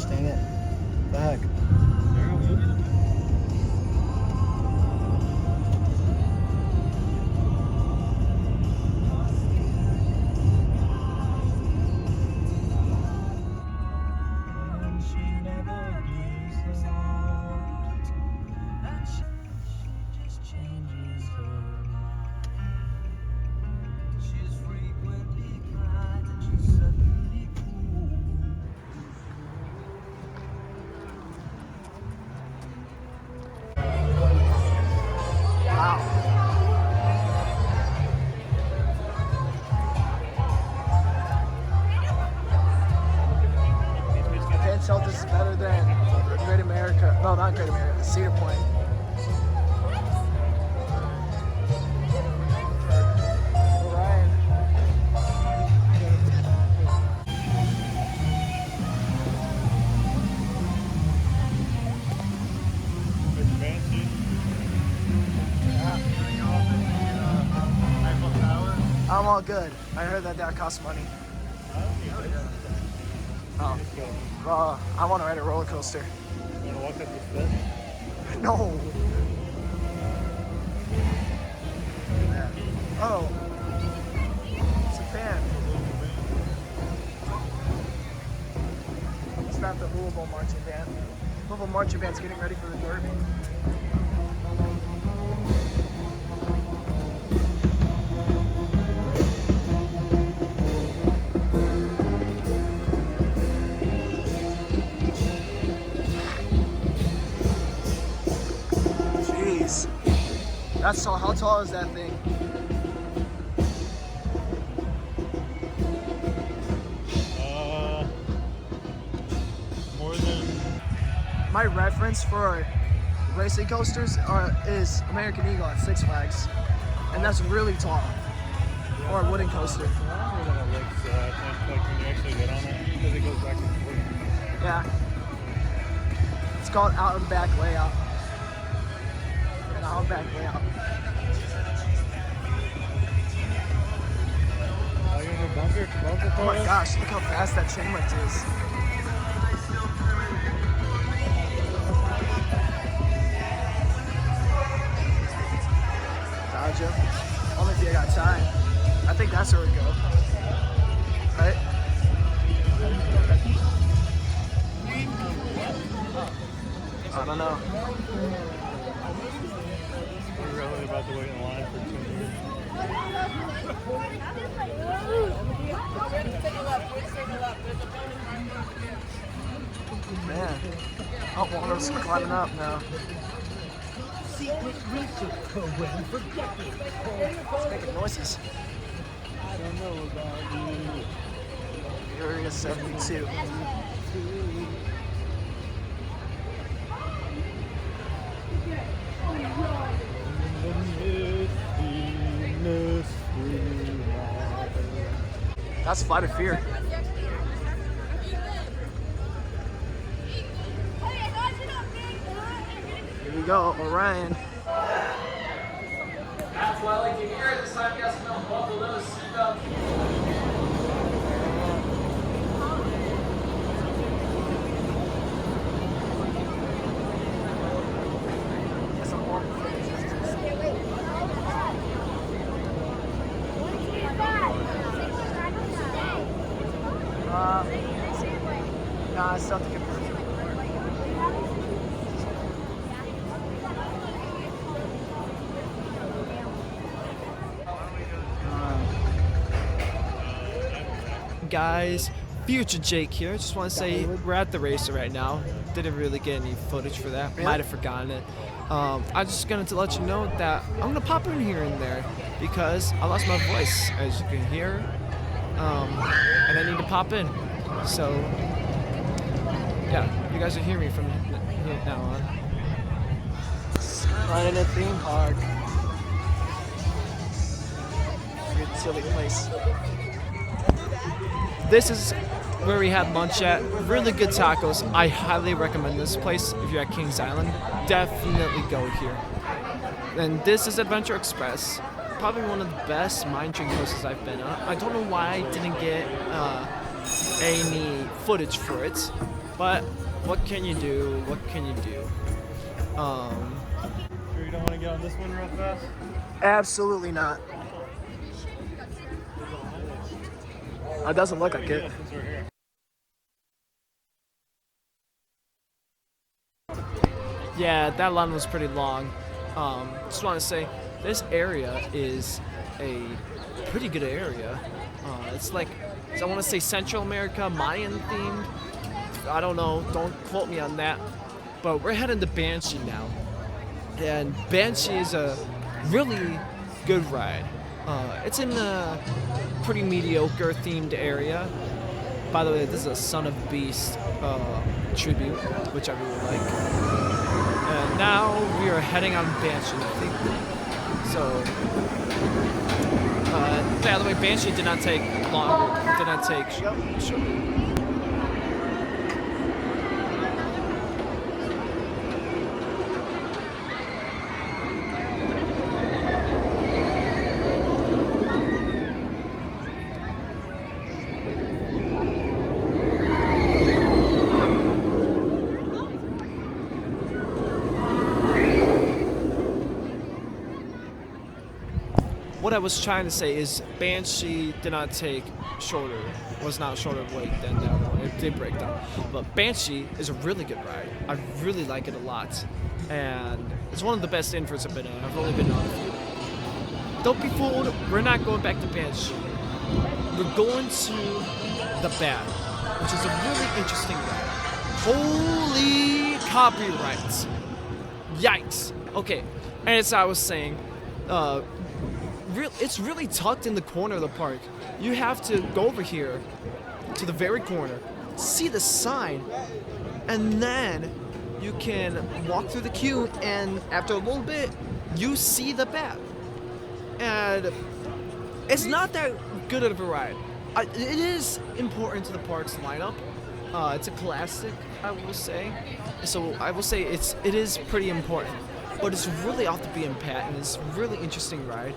gosh, dang it. The heck? Can't tell this is better than Great America. No, not Great America. Cedar Point. Ryan. I'm all good. I heard that costs money. Oh. Well, I want to ride a roller coaster. You want to walk up the steps? No. Oh. It's a band. It's not the Louisville marching band. Louisville marching band's getting ready for the Derby. Jeez. That's tall. How tall is that thing? More than... My reference for racing coasters is American Eagle at Six Flags. And that's really tall. Or a wooden coaster. Longer than it looks, I think, like when you actually get on it, because it goes back and forth. Yeah. It's called out and back layout. An out and back layout. Oh, you're in a bunker Oh my cars? gosh, look how fast that chain lift is. Dodge him. Only if you got time. I think that's where we go. Right? I don't know. We're really about to wait in line for 2 minutes. Man. Oh, Waldo's climbing up now. It's making noises. I don't know about you. Area 72. That's Flight of Fear. Here we go, Orion. That's what I like to hear. This time, you guys can buckle those seatbelts. Nah, it's not the good. Guys, Future Jake here. Just want to say we're at the racer right now. Didn't really get any footage for that. Might have forgotten it. I'm just going to let you know that I'm going to pop in here and there because I lost my voice, as you can hear, and I need to pop in. So, yeah, you guys will hear me from here now on. Right in a theme park. Good silly place. This is where we had lunch at. Really good tacos. I highly recommend this place if you're at Kings Island. Definitely go here. And this is Adventure Express. Probably one of the best mine train coasters I've been on. I don't know why I didn't get any footage for it, But what can you do? What can you do? Sure you don't want to get on this one real fast? Absolutely not. It doesn't look like it. Yeah, since we're here. Yeah, that line was pretty long. Just want to say, this area is a pretty good area. It's like, I want to say Central America, Mayan themed. I don't know, don't quote me on that. But we're heading to Banshee now. And Banshee is a really good ride. It's in a pretty mediocre themed area. By the way, this is a Son of Beast tribute, which I really like. And now we are heading on Banshee, I think. So, by the way, Banshee did not take long. Did not take. Sure. What I was trying to say is Banshee did not take shorter, was not shorter weight than that one. It did break down. But Banshee is a really good ride. I really like it a lot. And it's one of the best inverts I've been on. I've only been on a few. Don't be fooled, we're not going back to Banshee. We're going to the Bat, which is a really interesting ride. Holy copyrights. Yikes. Okay, and as I was saying, it's really tucked in the corner of the park. You have to go over here to the very corner, see the sign, and then you can walk through the queue, and after a little bit, you see the Bat. And it's not that good of a ride. It is important to the park's lineup. It's a classic, I will say. So I will say it is pretty important. But it's really off the beaten path, and it's a really interesting ride.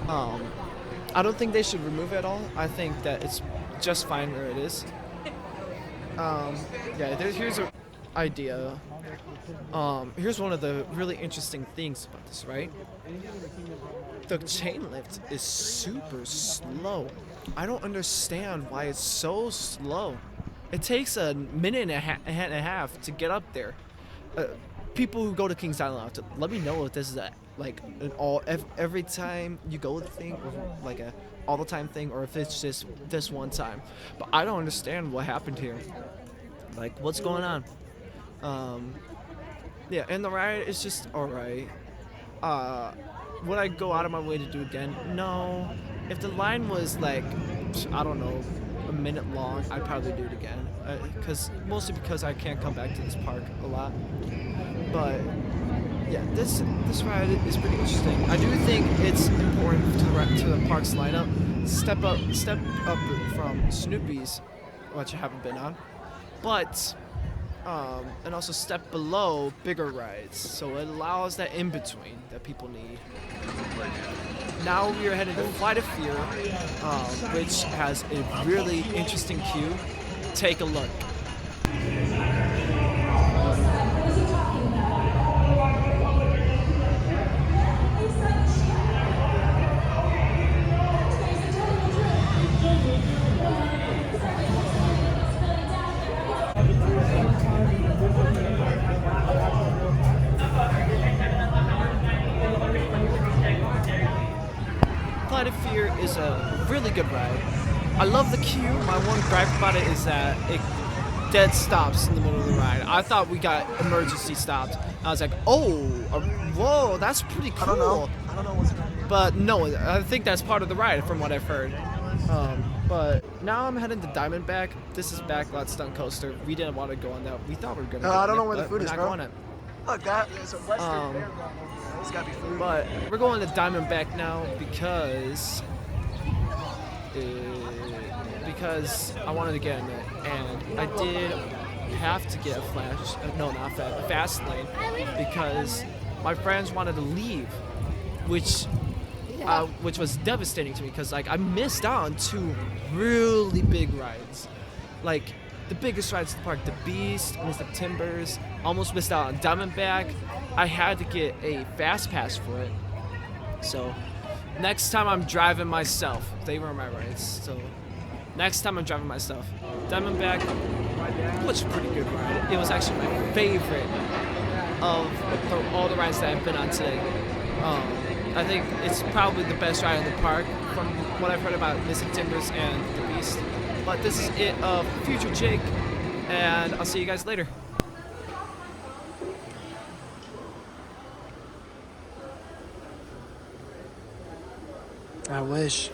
I don't think they should remove it at all. I think that it's just fine where it is. Here's an idea. Here's one of the really interesting things about this, right? The chain lift is super slow. I don't understand why it's so slow. It takes a minute and a half to get up there. People who go to Kings Island have to let me know if this is every time you go thing, or like a all the time thing, or if it's just this one time. But I don't understand what happened here. Like, what's going on? Yeah, and the ride is just alright. Would I go out of my way to do it again? No. If the line was like, I don't know, a minute long, I'd probably do it again. Mostly because I can't come back to this park a lot. But yeah, this ride is pretty interesting. I do think it's important to the park's lineup. Step up from Snoopy's, which I haven't been on, but and also step below bigger rides, so it allows that in between that people need. Now we are headed to Flight of Fear, which has a really interesting queue. Take a look. Flight of Fear is a really good ride. I love the queue. My one gripe about it is that it dead stops in the middle of the ride. I thought we got emergency stopped. I was like, oh, whoa, that's pretty cool. I don't know what's happening. But no, I think that's part of the ride from what I've heard. But now I'm heading to Diamondback. This is Backlot Stunt Coaster. We didn't want to go on that. We thought we were going to. I don't know where the food is, not bro. going on it. Look, that is a Western bear going over there. There's gotta be food. But we're going to Diamondback now because I wanted to get in it, and I did have to get a fast lane because my friends wanted to leave, which was devastating to me because like I missed out on two really big rides. Like the biggest rides in the park, the Beast, Mystic Timbers. Almost missed out on Diamondback. I had to get a fast pass for it. So next time I'm driving myself, they were my rides. So next time I'm driving myself, Diamondback was a pretty good ride. It was actually my favorite of all the rides that I've been on today. I think it's probably the best ride in the park from what I've heard about Mystic Timbers and the Beast. But this is it of Future Jake, and I'll see you guys later. I wish.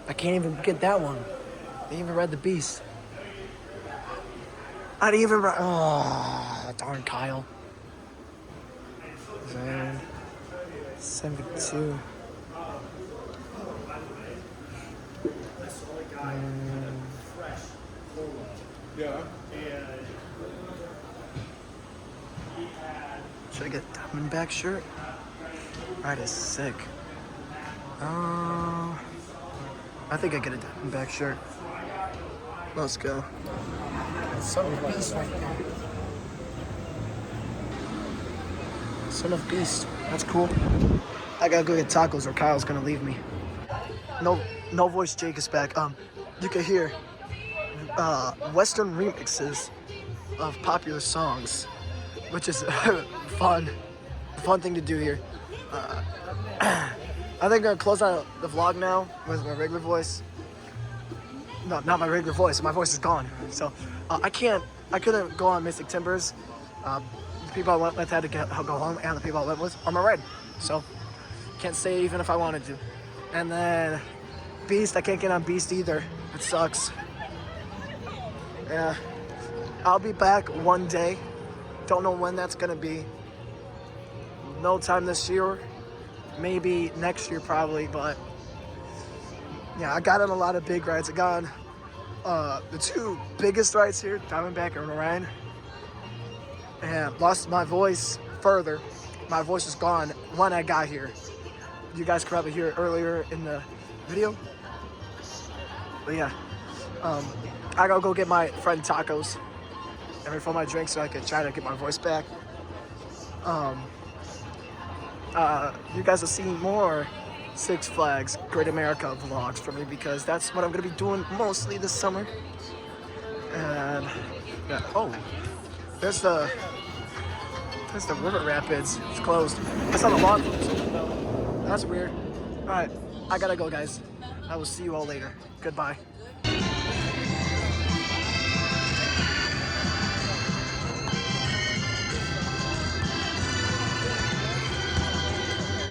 I can't even get that one. I didn't even ride the Beast. I didn't even ride. Oh, darn Kyle. Man. 72. Yeah. Should I get a Diamondback shirt? Ride is sick. I think I get a Diamondback shirt. Let's go. Son of Beast right there. Son of Beast. That's cool. I gotta go get tacos or Kyle's gonna leave me. No voice Jake is back. You can hear Western remixes of popular songs, which is fun thing to do here. I think I'm gonna close out the vlog now with my regular voice. No, not my regular voice. My voice is gone. So I couldn't go on Mystic Timbers. The people I went with had to go home, and the people I went with are my ride. So can't stay even if I wanted to. And then Beast, I can't get on Beast either. It sucks. Yeah, I'll be back one day. Don't know when that's gonna be. No time this year. Maybe next year probably, but yeah, I got on a lot of big rides. I got on the two biggest rides here, Diamondback and Orion, and lost my voice further. My voice is gone when I got here. You guys could probably hear it earlier in the video. But yeah, I gotta go get my friend tacos and refill my drink so I can try to get my voice back. You guys will see more Six Flags Great America vlogs from me because that's what I'm gonna be doing mostly this summer. And yeah, oh, there's the river rapids. It's closed. It's on the log. That's weird. All right, I gotta go, guys. I will see you all later. Goodbye.